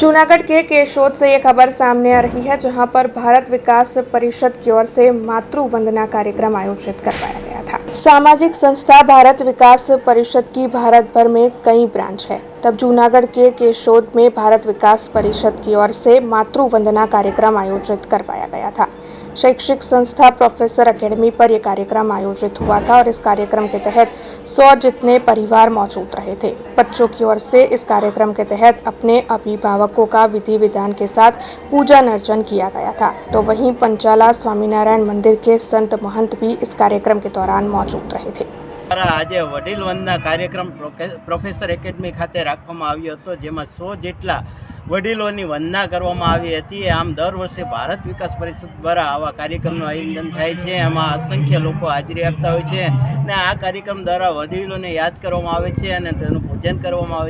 जूनागढ़ के केशोद से ये खबर सामने आ रही है, जहां पर भारत विकास परिषद की ओर से मातृ वंदना कार्यक्रम आयोजित करवाया गया था। सामाजिक संस्था भारत विकास परिषद की भारत भर में कई ब्रांच है। तब जूनागढ़ के केशोद में भारत विकास परिषद की ओर से मातृ वंदना कार्यक्रम आयोजित करवाया गया था। शैक्षिक संस्था प्रोफेसर एकेडमी पर यह कार्यक्रम आयोजित हुआ था और इस कार्यक्रम के तहत 100 जितने परिवार मौजूद रहे थे। बच्चों की ओर से इस कार्यक्रम के तहत अपने अभिभावकों का विधि विधान के साथ पूजन अर्चन किया गया था। तो वहीं पंचाला स्वामीनारायण मंदिर के संत महंत भी इस कार्यक्रम के दौरान मौजूद रहे थे। आज वडील वंदना कार्यक्रम प्रोफेसर एकेडमी खाते राखवामां आव्यो हतो, जेमां 100 जेटला वडीलोनी वंदना करवामां आवी हती। आम दर वर्षे भारत विकास परिषद द्वारा आवा कार्यक्रमનું આયોજન થાય છે। એમાં અસંખ્ય લોકો હાજરી આપતા હોય છે અને આ કાર્યક્રમ દ્વારા વડીલોને યાદ કરવામાં આવે છે અને તેનું પૂજન કરવામાં આવે છે।